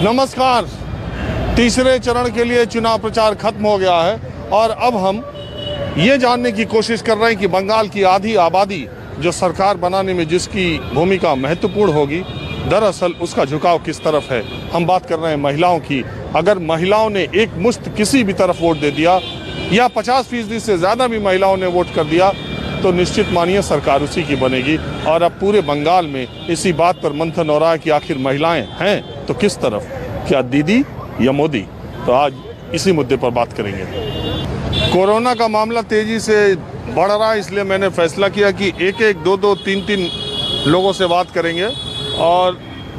नमस्कार। तीसरे चरण के लिए चुनाव प्रचार खत्म हो गया है और अब हम ये जानने की कोशिश कर रहे हैं कि बंगाल की आधी आबादी जो सरकार बनाने में जिसकी भूमिका महत्वपूर्ण होगी, दरअसल उसका झुकाव किस तरफ है। हम बात कर रहे हैं महिलाओं की। अगर महिलाओं ने एक मुश्त किसी भी तरफ वोट दे दिया या 50% से ज़्यादा भी महिलाओं ने वोट कर दिया तो निश्चित मानिए सरकार उसी की बनेगी। और अब पूरे बंगाल में इसी बात पर मंथन हो रहा है कि आखिर महिलाएं हैं तो किस तरफ, क्या दीदी या मोदी। तो आज इसी मुद्दे पर बात करेंगे। कोरोना का मामला तेजी से बढ़ रहा है, इसलिए मैंने फैसला किया कि एक एक दो दो तीन तीन लोगों से बात करेंगे और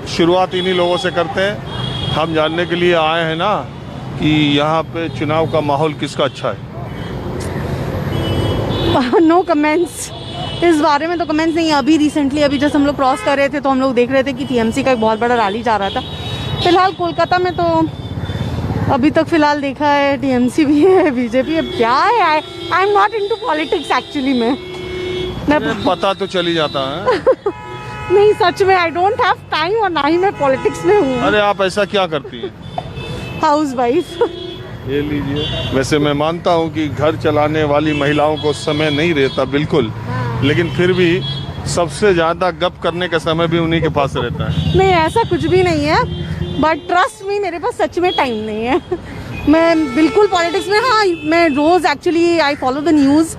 शुरुआत इन्हीं लोगों से करते हैं। हम जानने के लिए आए हैं ना कि यहाँ पे चुनाव का माहौल किसका अच्छा है। नो कमेंट्स, इस बारे में तो कमेंट्स नहीं है। अभी रिसेंटली जैसे हम लोग क्रॉस कर रहे थे तो हम लोग देख रहे थे कि टीएमसी का एक बहुत बड़ा रैली जा रहा था। फिलहाल कोलकाता में तो अभी तक फिलहाल देखा है टीएमसी भी है, बीजेपी है, क्या है। I am not into politics actually. मैं पता तो चली जाता है। नहीं, सच में आई डोंट हैव टाइम और ना ही मैं पॉलिटिक्स में हूँ। अरे आप ऐसा क्या करती हैं? House wife. ये लीजिए। वैसे मैं मानता हूँ कि घर चलाने वाली महिलाओं को समय नहीं रहता बिल्कुल, लेकिन फिर भी सबसे ज़्यादा गप करने का समय भी उन्हीं के पास रहता है। नहीं, ऐसा कुछ भी नहीं है, बट ट्रस्ट मी, मेरे पास सच में टाइम नहीं है। मैं बिल्कुल पॉलिटिक्स में, हाँ मैं रोज़ actually I follow the news,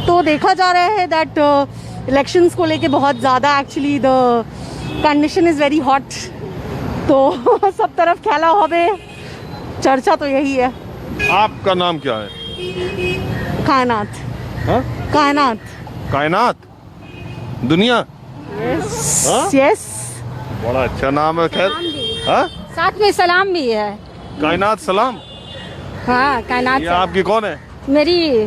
तो देखा जा रहा है दैट इलेक्शंस को लेके बहुत ज़्यादा actually the condition is very hot. तो सब तरफ खेला होवे, चर्चा तो यही है। आपका नाम क्या है? कायनात। हाँ? कायनात। कायनात दुनिया। यस। बड़ा अच्छा नाम है। खैर, हाँ? साथ में सलाम भी है। कायनात सलाम। हाँ, कायनात ये आपकी कौन है? मेरी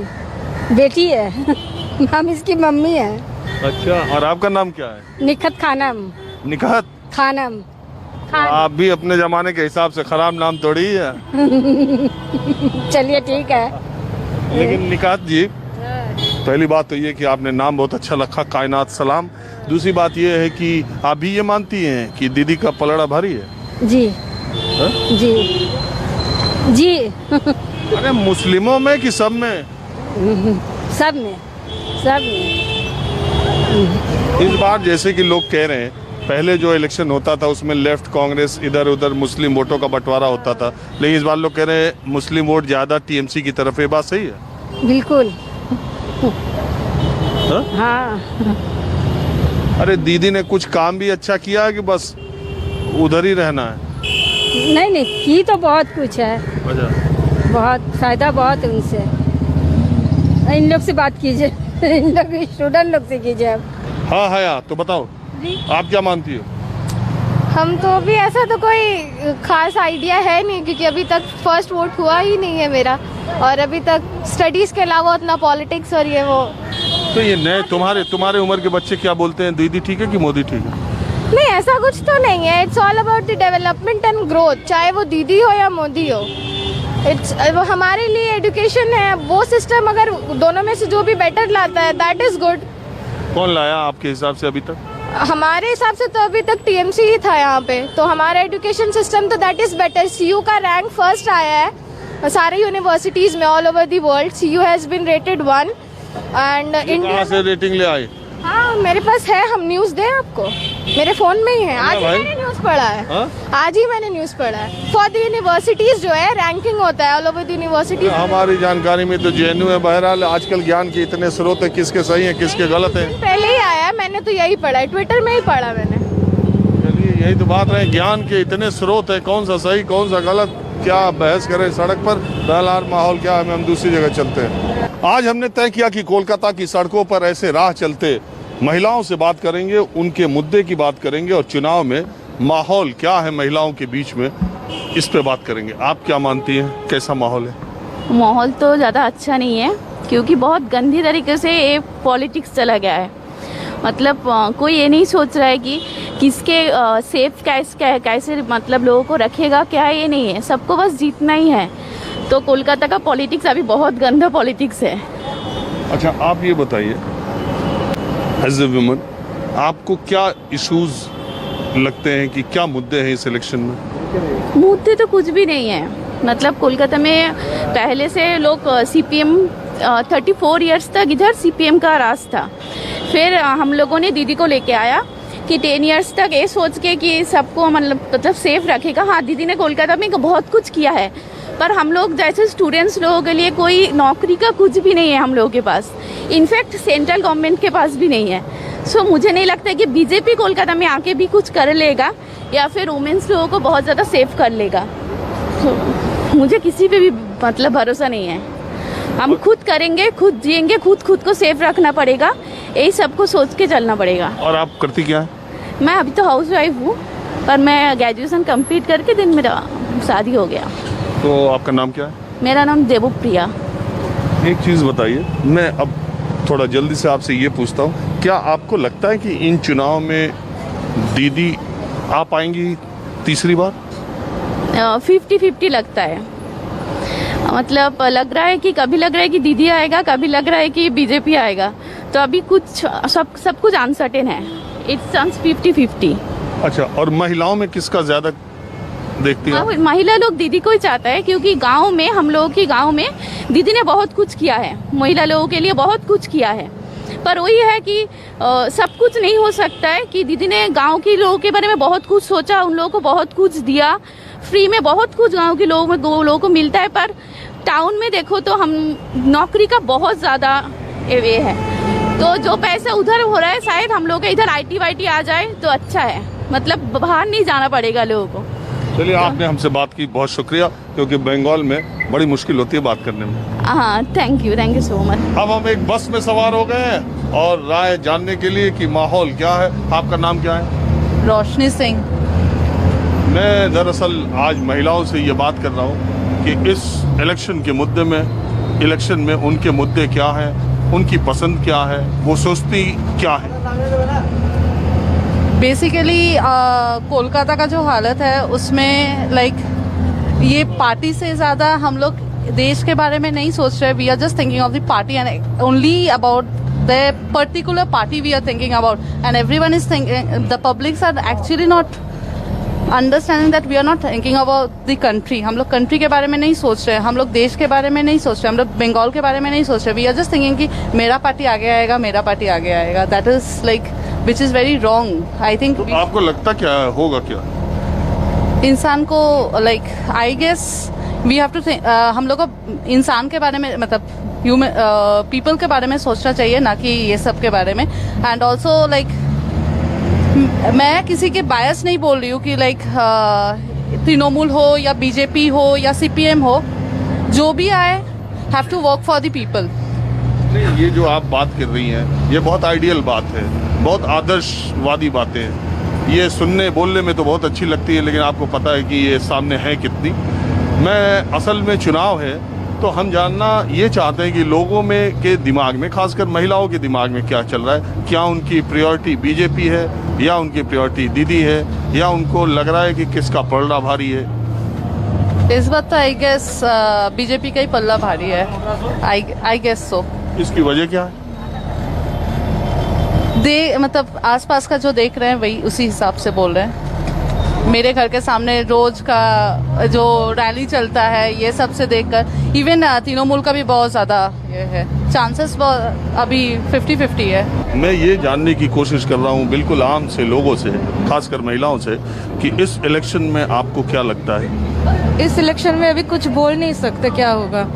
बेटी है। हम इसकी मम्मी है। अच्छा, और आपका नाम क्या है? निखत खानम। निखत खानम। आप भी अपने जमाने के हिसाब से खराब नाम थोड़ी है। चलिए ठीक है। लेकिन निकात जी, पहली बात तो ये कि आपने नाम बहुत अच्छा रखा, कायनात सलाम। दूसरी बात ये है कि आप भी ये मानती हैं कि दीदी का पलड़ा भारी है? जी। है? जी जी। अरे मुस्लिमों में कि सब में? सब में, सब में। इस बार जैसे कि लोग कह रहे हैं, पहले जो इलेक्शन होता था उसमें लेफ्ट कांग्रेस इधर उधर मुस्लिम वोटों का बंटवारा होता था, लेकिन इस बार लोग कह रहे हैं मुस्लिम वोट ज़्यादा टीएमसी की तरफ है। बात सही है? बिल्कुल। हा? हाँ। अरे दीदी ने कुछ काम भी अच्छा किया है कि बस उधर ही रहना है? नहीं नहीं, की तो बहुत कुछ है। अच्छा। बहुत फायदा बहुत है उनसे। इन लोग से बात कीजिए। इन लोग स्टूडेंट लोग से कीजिए आप। हाँ हाँ, तो बताओ आप क्या मानती हो? हम तो अभी ऐसा तो कोई खास आइडिया है नहीं, क्योंकि अभी तक फर्स्ट वोट हुआ ही नहीं है मेरा, और अभी तक स्टडीज के अलावा उतना पॉलिटिक्स और ये वो। तो ये नए तुम्हारे उम्र के बच्चे क्या बोलते हैं, दीदी ठीक है कि मोदी ठीक है? नहीं, ऐसा कुछ तो नहीं है। It's all about the development and growth, चाहे वो दीदी हो या मोदी हो। इट्स हमारे लिए एजुकेशन है, वो सिस्टम अगर दोनों में से जो भी बेटर लाता है दैट इज गुड। कौन लाया आपके हिसाब से अभी तक? हमारे हिसाब से तो अभी तक टीएमसी ही था यहाँ पे, तो हमारा एजुकेशन सिस्टम तो दैट इज बेटर। सीयू का रैंक फर्स्ट आया है सारे यूनिवर्सिटीज में all over the world. CU has been rated 1 and India से रेटिंग ले आई। हाँ, मेरे पास है, हम न्यूज़ दें आपको, मेरे फोन में ही है। आज ही मैंने न्यूज़ पढ़ा है। आज ही मैंने न्यूज़ पढ़ा है। फॉर द यूनिवर्सिटीज जो है रैंकिंग होता है ऑल ओवर द यूनिवर्सिटीज। हमारी जानकारी में तो जेएनयू है। बहरहाल आजकल ज्ञान के इतने स्रोत है, किसके सही है किसके गलत है। पहले ही आया है, मैंने तो यही पढ़ा है, ट्विटर में ही पढ़ा मैंने। चलिए, यही तो बात है, ज्ञान के इतने स्रोत है, कौन सा सही कौन सा गलत, क्या बहस करें सड़क पर। बहरहाल माहौल क्या है, हम दूसरी जगह चलते हैं। आज हमने तय किया कि कोलकाता की सड़कों पर ऐसे राह चलते महिलाओं से बात करेंगे, उनके मुद्दे की बात करेंगे और चुनाव में माहौल क्या है महिलाओं के बीच में, इस पे बात करेंगे। आप क्या मानती हैं, कैसा माहौल है? माहौल तो ज़्यादा अच्छा नहीं है, क्योंकि बहुत गंदी तरीके से ये पॉलिटिक्स चला गया है। मतलब कोई ये नहीं सोच रहा है कि किसके सेफ कैसे मतलब लोगों को रखेगा, क्या ये नहीं है, सबको बस जीतना ही है। तो कोलकाता का पॉलिटिक्स अभी बहुत गंदा पॉलिटिक्स है। अच्छा, आप ये बताइए, एज ए वुमन आपको क्या इश्यूज लगते हैं कि क्या मुद्दे हैं इस इलेक्शन में? मुद्दे तो कुछ भी नहीं है। मतलब कोलकाता में पहले से लोग सीपीएम 34 इयर्स तक इधर सीपीएम का राज था। फिर हम लोगों ने दीदी को लेके आया कि 10 इयर्स तक ये सोच के कि सबको मतलब सेफ रखेगा। हाँ, दीदी ने कोलकाता में बहुत कुछ किया है, पर हम लोग जैसे स्टूडेंट्स लोगों के लिए कोई नौकरी का कुछ भी नहीं है हम लोगों के पास। इनफैक्ट सेंट्रल गवर्नमेंट के पास भी नहीं है। सो मुझे नहीं लगता कि बीजेपी कोलकाता में आके भी कुछ कर लेगा या फिर वुमेन्स लोगों को बहुत ज़्यादा सेफ कर लेगा। मुझे किसी पे भी मतलब भरोसा नहीं है। हम खुद करेंगे, खुद जिएंगे, खुद को सेफ रखना पड़ेगा, यही सबको सोच के चलना पड़ेगा। और आप करती क्या है? मैं अभी तो हाउस वाइफ हूँ, पर मैं ग्रेजुएशन कंप्लीट करके दिन मेरा शादी हो गया। तो आपका नाम क्या है? मेरा नाम देवप्रिया। एक चीज़ बताइए, मैं अब थोड़ा जल्दी से आपसे ये पूछता हूँ, क्या आपको लगता है कि इन चुनाव में दीदी आ पाएंगी तीसरी बार? 50-50 लगता है। मतलब लग रहा है कि कभी लग रहा है कि दीदी आएगा, कभी लग रहा है कि बीजेपी आएगा। तो अभी कुछ सब कुछ अनसर्टेन है। इट्स 50-50। अच्छा, और महिलाओं में किसका ज़्यादा देखती हैं? महिला लोग दीदी को ही चाहता है, क्योंकि गांव में हम लोगों की गांव में दीदी ने बहुत कुछ किया है, महिला लोगों के लिए बहुत कुछ किया है। पर वही है कि सब कुछ नहीं हो सकता है कि दीदी ने गांव के लोगों के बारे में बहुत कुछ सोचा, उन लोगों को बहुत कुछ दिया, फ्री में बहुत कुछ गांव के लोगों को मिलता है। पर टाउन में देखो तो हम नौकरी का बहुत ज़्यादा वे है, तो जो पैसा उधर हो रहा है शायद हम लोग इधर IT वाईटी आ जाए तो अच्छा है। मतलब बाहर नहीं जाना पड़ेगा लोगों को। चलिए, आपने हमसे बात की, बहुत शुक्रिया, क्योंकि बंगाल में बड़ी मुश्किल होती है बात करने में। हाँ, थैंक यू सो मच। अब हम एक बस में सवार हो गए हैं और राय जानने के लिए कि माहौल क्या है। आपका नाम क्या है? रोशनी सिंह। मैं दरअसल आज महिलाओं से ये बात कर रहा हूँ कि इस इलेक्शन के मुद्दे में, इलेक्शन में उनके मुद्दे क्या हैं, उनकी पसंद क्या है, वो सोचती क्या है। बेसिकली कोलकाता का जो हालत है उसमें लाइक ये पार्टी से ज़्यादा हम लोग देश के बारे में नहीं सोच रहे। We are just thinking of the party and only about the particular party we are thinking about, and everyone is thinking, the publics are actually not understanding that we are not thinking about the country. हम लोग country के बारे में नहीं सोच रहे, हम लोग देश के बारे में नहीं सोच रहे, हम लोग बंगाल के बारे में नहीं सोच रहे। वी आर जस्ट थिंकिंग कि मेरा पार्टी आगे आएगा, मेरा पार्टी आगे आएगा। That is like which is very wrong. I think तो आपको लगता क्या होगा? क्या इंसान को like I guess we have to think, हम लोग को इंसान के बारे में मतलब ह्यूमन पीपल के बारे में सोचना चाहिए, ना कि ये सब के बारे में। एंड ऑल्सो लाइक मैं किसी के बायस नहीं बोल रही हूँ कि लाइक तृणमूल हो या बीजेपी हो या CPM हो, जो भी आए have to work for the people. नहीं, ये जो आप बात कर रही हैं ये बहुत आइडियल बात है, बहुत आदर्शवादी बातें हैं। ये सुनने बोलने में तो बहुत अच्छी लगती है, लेकिन आपको पता है कि ये सामने है कितनी। मैं असल में चुनाव है तो हम जानना ये चाहते हैं कि लोगों में के दिमाग में, खासकर महिलाओं के दिमाग में क्या चल रहा है। क्या उनकी प्रायोरिटी बीजेपी है या उनकी प्रायोरिटी दीदी है, या उनको लग रहा है कि किसका पलड़ा भारी है? इस बात तो आई गेस बीजेपी का ही पल्ला भारी है। I guess so. इसकी वजह क्या है? मतलब आसपास का जो देख रहे हैं वही उसी हिसाब से बोल रहे हैं। मेरे घर के सामने रोज का जो रैली चलता है ये सब से देखकर इवन तृणमूल का भी बहुत ज़्यादा ये है, चांसेस अभी 50-50 है। मैं ये जानने की कोशिश कर रहा हूँ बिल्कुल आम से लोगों से, खासकर महिलाओं से, कि इस इलेक्शन में आपको क्या लगता है? इस इलेक्शन में अभी कुछ बोल नहीं सकते क्या होगा,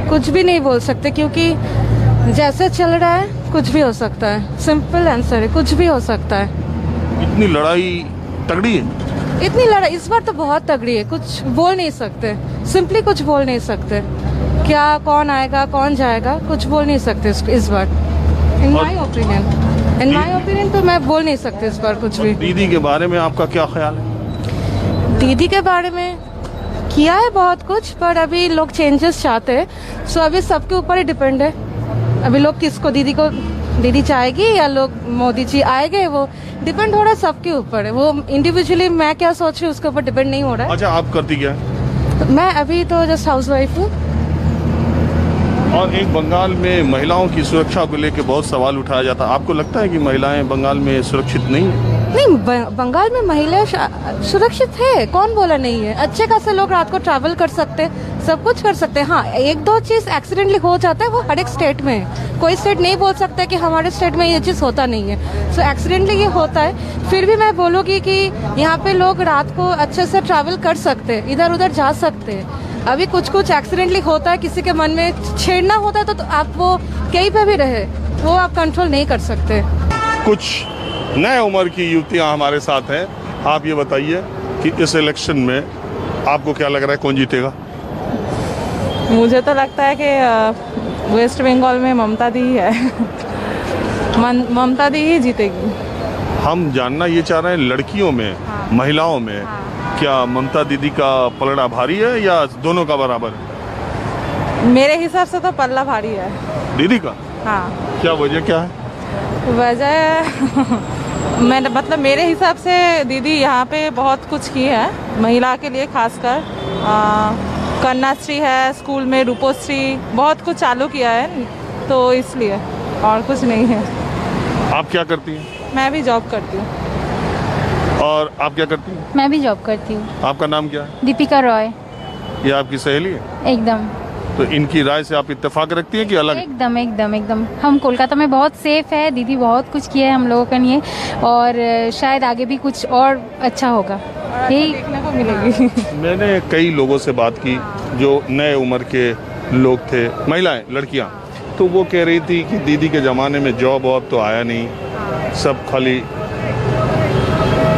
कुछ भी नहीं बोल सकते, क्योंकि जैसे चल रहा है कुछ भी हो सकता है। सिंपल आंसर है, कुछ भी हो सकता है। इतनी लड़ाई तगड़ी है? इतनी लड़ाई इस बार तो बहुत तगड़ी है, कुछ बोल नहीं सकते, सिंपली कुछ बोल नहीं सकते। क्या कौन आएगा कौन जाएगा कुछ बोल नहीं सकते इस बार। इन माई ओपिनियन तो मैं बोल नहीं सकती इस बार कुछ भी। दीदी के बारे में आपका क्या ख्याल है? दीदी के बारे में किया है बहुत कुछ, पर अभी लोग चेंजेस चाहते हैं। सो अभी सबके ऊपर ही डिपेंड है, अभी लोग किसको, दीदी चाहेगी या लोग मोदी जी आएंगे, वो डिपेंड हो रहा है सबके ऊपर है। वो इंडिविजुअली मैं क्या सोच रही हूँ उसके ऊपर डिपेंड नहीं हो रहा है। अच्छा, आप करती क्या है? मैं अभी तो जस्ट हाउस वाइफ हूँ। और एक बंगाल में महिलाओं की सुरक्षा को लेकर बहुत सवाल उठाया जाता है। आपको लगता है कि महिलाएं बंगाल में सुरक्षित नहीं है? नहीं, बंगाल में महिला सुरक्षित है, कौन बोला नहीं है। अच्छे खासे लोग रात को ट्रैवल कर सकते, सब कुछ कर सकते हैं। हाँ, एक दो चीज़ एक्सीडेंटली हो जाता है, वो हर एक स्टेट में है। कोई स्टेट नहीं बोल सकता कि हमारे स्टेट में ये चीज़ होता नहीं है। सो एक्सीडेंटली ये होता है। फिर भी मैं बोलूँगी कि यहाँ पे लोग रात को अच्छे से ट्रैवल कर सकते, इधर उधर जा सकते हैं। अभी कुछ कुछ एक्सीडेंटली होता है, किसी के मन में छेड़ना होता है तो आप वो कहीं पे भी रहे, वो आप कंट्रोल नहीं कर सकते। कुछ नए उम्र की युवतियां हमारे साथ हैं। आप ये बताइए कि इस इलेक्शन में आपको क्या लग रहा है, कौन जीतेगा? मुझे तो लगता है कि वेस्ट बंगाल में ममता दी है। ममता दी ही जीतेगी। हम जानना ये चाह रहे हैं, लड़कियों में, महिलाओं में क्या ममता दीदी का पलड़ा भारी है या दोनों का बराबर है? मेरे हिसाब से तो पल्ला भारी है दीदी का। हाँ, क्या वजह क्या है? वजह मैंने मतलब मेरे हिसाब से दीदी यहाँ पे बहुत कुछ की है महिला के लिए, खासकर कन्याश्री है, स्कूल में रूपोश्री, बहुत कुछ चालू किया है, तो इसलिए और कुछ नहीं है। आप क्या करती हैं? मैं भी जॉब करती हूँ। और आप क्या करती हैं? मैं भी जॉब करती हूँ। आपका नाम क्या है? दीपिका रॉय। ये आपकी सहेली है? एकदम तो इनकी राय से आप इत्तेफाक रखती हैं कि अलग? एकदम एकदम एकदम। हम कोलकाता में बहुत सेफ है, दीदी बहुत कुछ किया है हम लोगों के लिए, और शायद आगे भी कुछ और अच्छा होगा, यही देखने को मिलेगी। मैंने कई लोगों से बात की जो नए उम्र के लोग थे, महिलाएं, लड़कियां, तो वो कह रही थी कि दीदी के ज़माने में जॉब वॉब तो आया नहीं, सब खाली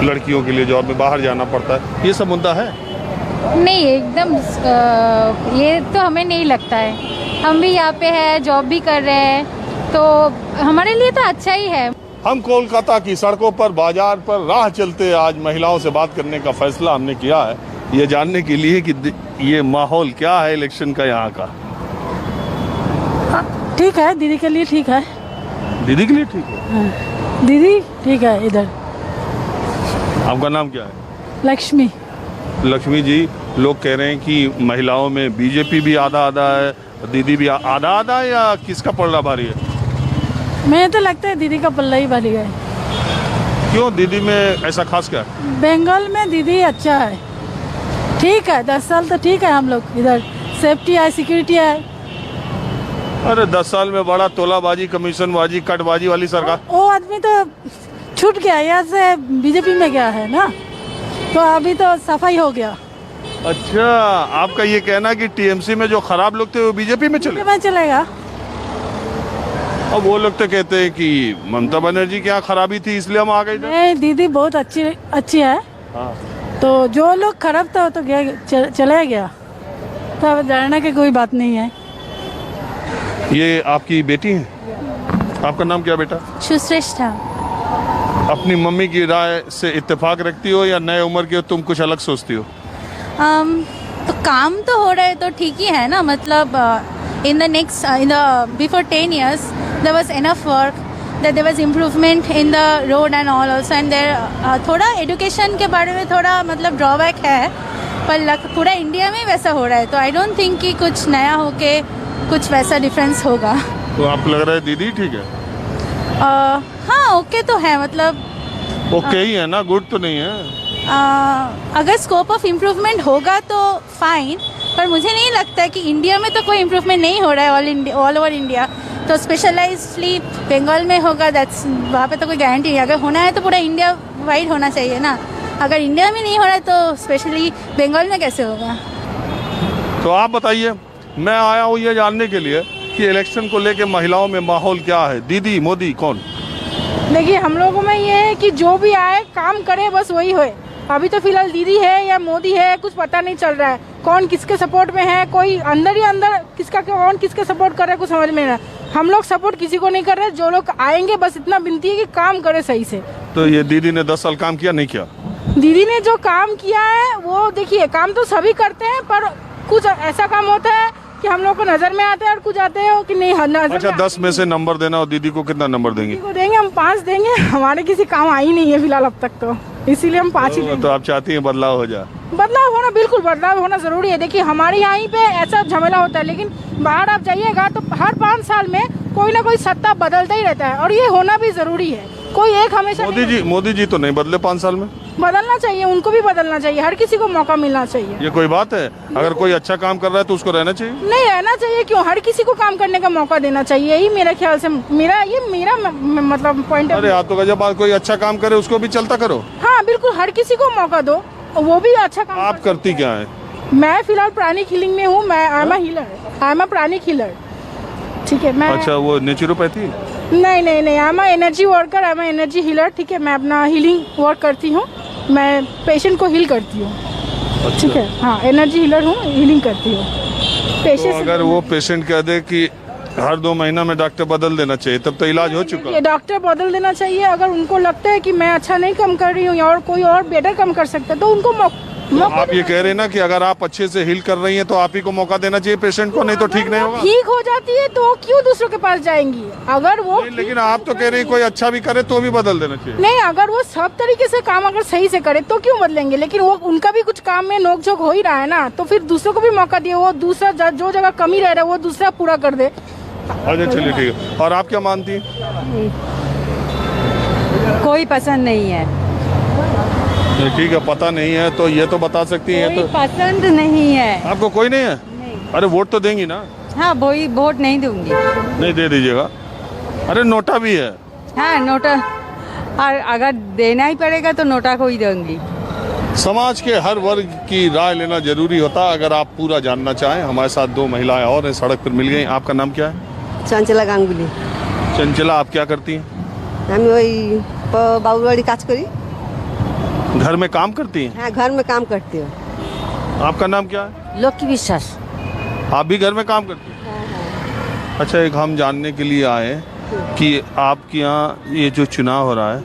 लड़कियों के लिए जॉब में बाहर जाना पड़ता है। ये सब मुद्दा है? नहीं, एकदम ये तो हमें नहीं लगता है। हम भी यहाँ पे है, जॉब भी कर रहे हैं, तो हमारे लिए तो अच्छा ही है। हम कोलकाता की सड़कों पर, बाजार पर राह चलते आज महिलाओं से बात करने का फैसला हमने किया है, ये जानने के लिए कि ये माहौल क्या है इलेक्शन का यहाँ का। ठीक है, दीदी के लिए ठीक है। दीदी के लिए ठीक है? दीदी ठीक है। इधर आपका नाम क्या है? लक्ष्मी। लक्ष्मी जी, लोग कह रहे हैं कि महिलाओं में बीजेपी भी आधा आधा है, दीदी भी आधा आधा है, या किसका पलड़ा भारी है? मैं तो लगता है दीदी का पल्ला ही भारी है। क्यों, दीदी में ऐसा खास क्या है? बंगाल में दीदी अच्छा है, ठीक है। 10 साल तो ठीक है, हम लोग इधर सेफ्टी है, सिक्योरिटी है। अरे 10 साल में बड़ा तोलाबाजी, कमीशनबाजी, कटबाजी वाली सरकार। वो आदमी तो छूट गया, यहाँ से बीजेपी में गया है ना, तो अभी तो सफाई हो गया। अच्छा, आपका ये कहना कि टीएमसी में जो खराब लोग थे वो बीजेपी में चले? में चलेगा। अब वो लोग तो कहते हैं कि ममता बनर्जी की यहाँ खराबी थी इसलिए हम आ गए थे। नहीं, दीदी बहुत अच्छी है। हाँ। तो जो लोग खराब था वो तो गया, चले गया, तो डरने की कोई बात नहीं है। ये आपकी बेटी है? आपका नाम क्या बेटा? सुश्रेष्ठा। अपनी मम्मी की राय से इत्तेफाक रखती हो या नए उम्र के हो तुम कुछ अलग सोचती हो? तो काम तो हो रहा है तो ठीक ही है ना, मतलब in the before 10 years there was enough work, that there was improvement in the road and all also, and there थोड़ा एजुकेशन के बारे में थोड़ा मतलब ड्रॉबैक है, पर पूरा इंडिया में वैसा हो रहा है, तो आई डोंट थिंक कि कुछ नया होके कुछ वैसा डिफरेंस होगा। तो आपको लग रहा है दीदी ठीक है? हाँ, ओके तो है, मतलब ओके ही है ना, गुड तो नहीं है। अगर स्कोप ऑफ इम्प्रूवमेंट होगा तो फाइन, पर मुझे नहीं लगता है कि इंडिया में तो कोई इम्प्रूवमेंट नहीं हो रहा है ऑल ओवर इंडिया, तो स्पेशलाइजली बंगाल में होगा, दैट्स वहाँ पे तो कोई गारंटी नहीं। अगर होना है तो पूरा इंडिया वाइड होना चाहिए ना, अगर इंडिया में नहीं हो रहा है तो स्पेशली बंगाल में कैसे होगा? तो आप बताइए, मैं आया हूँ ये जानने के लिए कि इलेक्शन को लेके महिलाओं में माहौल क्या है। दीदी, मोदी, कौन? देखिए, हम लोगों में ये है कि जो भी आए काम करे, बस वही होए। अभी तो फिलहाल दीदी है या मोदी है कुछ पता नहीं चल रहा है, कौन किसके सपोर्ट में है, कोई अंदर ही अंदर किसका कौन किसके सपोर्ट कर रहा है कुछ समझ में नहीं। हम लोग सपोर्ट किसी को नहीं कर रहे, जो लोग आएंगे बस इतना विनती है कि काम करे सही से। तो ये दीदी ने 10 साल काम किया नहीं किया? दीदी ने जो काम किया है वो देखिए, काम तो सभी करते हैं, पर कुछ ऐसा काम होता है कि हम लोग को नजर में आते हैं और कुछ आते हैं कि नहीं नजर। अच्छा, 10 में से नंबर देना, और दीदी को कितना नंबर देंगे? दीदी को देंगे हम 5 देंगे, हमारे किसी काम आई नहीं है फिलहाल अब तक, तो इसीलिए हम 5 ही देंगे। तो आप चाहती हैं बदलाव हो जाए? बदलाव होना, बिल्कुल बदलाव होना जरूरी है। देखिए, हमारे यहाँ पे ऐसा झमेला होता है, लेकिन बाहर आप जाइएगा तो हर 5 साल में कोई ना कोई सत्ता बदलता ही रहता है, और ये होना भी जरूरी है। कोई एक हमेशा मोदी जी तो नहीं बदले 5 साल में। बदलना चाहिए, उनको भी बदलना चाहिए, हर किसी को मौका मिलना चाहिए। ये कोई बात है? अगर कोई अच्छा काम कर रहा है तो उसको रहना चाहिए। नहीं रहना चाहिए क्यों, हर किसी को काम करने का मौका देना चाहिए, यही मेरे ख्याल से मेरा मतलब पॉइंट है। अरे आप तो जब कोई अच्छा काम करे उसको भी चलता करो। हाँ बिल्कुल, हर किसी को मौका दो, वो भी अच्छा काम। आप करती क्या है? मैं फिलहाल प्राणिक हीलिंग में हूँ, मैं I am a healer, I am a pranic healer. ठीक है, मैं अच्छा, वो नेचुरोपैथी? नहीं, I am a energy worker, I am a energy healer. ठीक है, मैं अपना हीलिंग वर्क करती हूँ, मैं पेशेंट को हील करती हूँ। अच्छा। ठीक है, हाँ एनर्जी हीलर हूँ, हीलिंग करती हूँ पेशेंट। तो अगर वो पेशेंट कह दे कि हर 2 महीना में डॉक्टर बदल देना चाहिए, तब तो इलाज हो चुका। ये डॉक्टर बदल देना चाहिए, अगर उनको लगता है कि मैं अच्छा नहीं काम कर रही हूँ और कोई और बेटर काम कर सकता है तो उनको मौका आप ये कह रहे हैं ना कि अगर आप अच्छे से हील कर रही हैं तो आप ही को मौका देना चाहिए पेशेंट को, नहीं तो ठीक नहीं होगा। ठीक हो जाती है तो क्यों दूसरों के पास जाएंगी? अगर वो लेकिन आप तो कह रहे हैं कोई अच्छा भी करे तो भी बदल देना चाहिए। नहीं, अगर वो सब तरीके से काम अगर सही से करे तो क्यों बदलेंगे? लेकिन वो उनका भी कुछ काम में नोक-झोंक हो ही रहा है ना, तो फिर दूसरों को भी मौका दिए, वो दूसरा जो जगह कमी रह रहा है वो दूसरा पूरा कर दे। अच्छा चलिए ठीक है। और आप क्या मानती हैं? कोई पसंद नहीं है, ठीक है, पता नहीं है तो ये तो बता सकती हैं। कोई तो पसंद नहीं है। आपको कोई नहीं है? अरे वोट तो देंगी ना? हाँ वोट नहीं दूंगी। नहीं दे दीजिएगा। अरे नोटा भी है। हाँ नोटा, और अगर देना ही पड़ेगा तो नोटा को ही दूंगी। समाज के हर वर्ग की राय लेना जरूरी होता है। अगर आप पूरा जानना चाहें, हमारे साथ 2 महिलाएं और हैं, सड़क पर मिल गई। आपका नाम क्या है? चंचला गांगुली। चंचला, आप क्या करती हैं? हम वही बाबूबाड़ी काज करी। घर में काम करती हैं? हाँ घर में काम करती हूँ। आपका नाम क्या है? लोक की विश्वास। आप भी घर में काम करती हैं? अच्छा, एक हम जानने के लिए आए कि आपके यहाँ ये जो चुनाव हो रहा है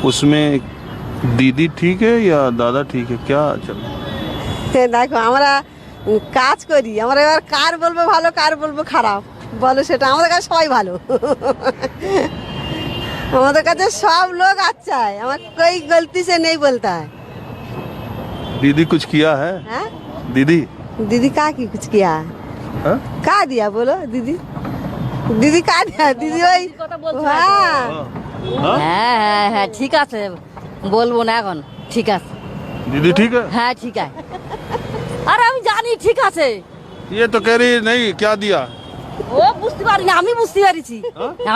उसमें दीदी ठीक है या दादा ठीक है, क्या चल रहा है? দেখো আমরা কাজ করি, আমরা এবার কার বলবো ভালো কার বলবো খারাপ বলো, সেটা আমাদের কাছে সবাই ভালো। আমাদের কাছে সব লোক अच्छा है, আমার कोई गलती से नहीं बोलता है। दीदी कुछ किया है? हाँ? दीदी दीदी का की कुछ किया है? हाँ? का दिया बोलो? दीदी का दिया? दीदी वही हाँ হ্যাঁ হ্যাঁ ঠিক আছে, বলবো না এখন। ঠিক আছে दीदी ठीक है? হ্যাঁ ঠিক আছে, আরে আমি জানি ঠিক আছে। ये तो कह रही नहीं, क्या दिया? ও বুঝতে পারিনি, আমি বুঝতে পারিছি,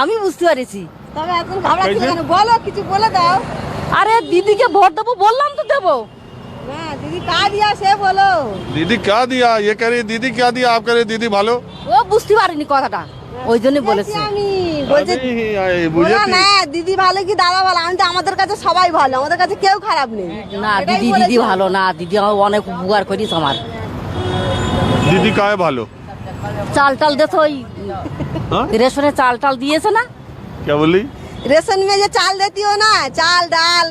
আমি বুঝতে পারিছি। তবে এখন ঘাবড়াচ্ছি কেন? বলো, কিছু বলে দাও। আরে দিদিকে ভোট দেবো বললাম তো দেবো। না दीदी का दिया से बोलो। दीदी क्या दिया? ये कह रही दीदी क्या दिया, आप कह रही दीदी भालो। ও বুঝতে পারিনি কথাটা, ওই জন্য বলেছি। আমি বলছি বুঝে না দিদি ভালো কি দাদা ভালো, আমি তো আমাদের কাছে সবাই ভালো, আমাদের কাছে কেউ খারাপ নেই। না দিদি দিদি ভালো না, দিদি আমার অনেক উপকার করিস আমার। दीदी का है भालो? চাল টাল দেছে, ওই রেশনে চাল টাল দিয়েছে না। क्या बोली? रेशन में जो चाल देती हो ना, चाल दाल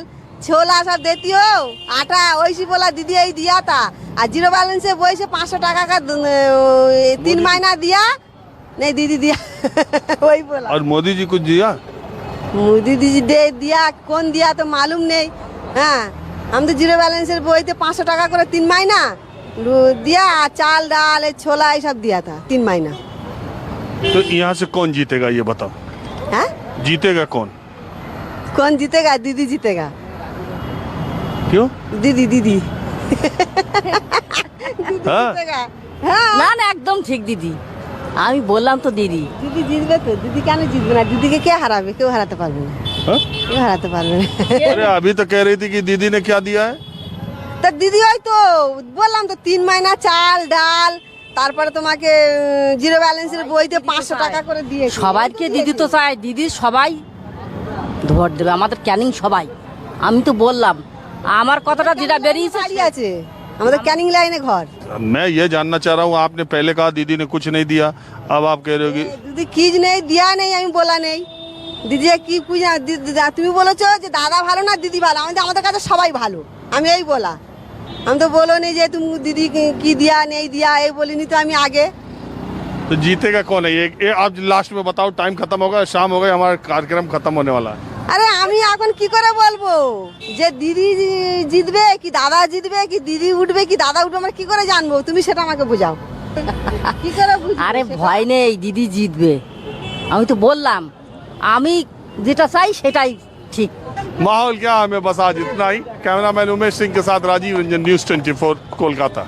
छोला सब देती हो, आटा, वैसी बोला दीदी यही दिया था। और 0 बैलेंस से वही से 500 टाका का 3 महीना दिया, नहीं दीदी दिया। वही बोला। और मोदी जी कुछ दिया? मोदी जी दे दिया, कौन दिया तो मालूम नहीं। हाँ हम तो 0 बैलेंस से वही थे 500 टाका করে 3 महीना दिया, चाल दाल छोला ये सब दिया था 3 महीना। तो यहाँ से कौन जीतेगा ये बताओ? हाँ जीतेगा कौन? कौन जीतेगा? दीदी जीतेगा। क्यों? दीदी दीदी हाँ? जीतेगा। हाँ না না একদম ঠিক দিদি, আমি বললাম তো দিদি। দিদি জিতবে তো, দিদি কেন জিতবে না? দিদিকে কে হারাবে? কেউ হারাতে পারবে না। हाँ? কেউ হারাতে পারবে না। अरे अभी तो कह रही थी कि दीदी ने क्या दिया है? তা দিদি ওই তো বললাম তো 3 মहीना চাল ডাল, তারপরে তোমাকে 0 ব্যালেন্সের বইতে 500 টাকা করে দিয়েছে। সবাইকে দিদি তো চাই, দিদি সবাই ভোট দেবে, আমাদের ক্যানিং সবাই। আমি তো বললাম আমার কথাটা যেটা বেরিয়েছে বাড়ি আছে আমাদের ক্যানিং লাইনে ঘর। मैं ये जानना चाह रहा हूँ, आपने पहले कहा दीदी ने कुछ नहीं दिया, अब आप कह रहे हो कि দিদি কিজ নেই দিয়া নেই, আমি বলা নেই। দিদি কি পূজা তুমি বলেছো যে দাদা ভালো না দিদি ভালো, আমাদের কাছে সবাই ভালো, আমি এই বলা। हम तो बोलो नहीं जे तुम दीदी की दिया नहीं दिया, ये बोली नहीं तो हमें आगे। तो जीतेगा कौन है ये आप लास्ट में बताओ। टाइम खत्म होगा, शाम हो गई, हमारा कार्यक्रम खत्म होने वाला है। আরে আমি এখন কি করে বলবো যে দিদি জিতবে কি দাদা জিতবে কি দিদি উঠবে কি দাদা উঠবে, আমরা কি করে জানবো? তুমি সেটা আমাকে বোঝাও। কি করে বুঝবো? আরে ভয় নেই, দিদি জিতবে। আমি তো বললাম আমি যেটা চাই সেটাই ঠিক। माहौल क्या है, हमें बस आज इतना ही। कैमरामैन उमेश सिंह के साथ राजीव रंजन, न्यूज़ 24 कोलकाता।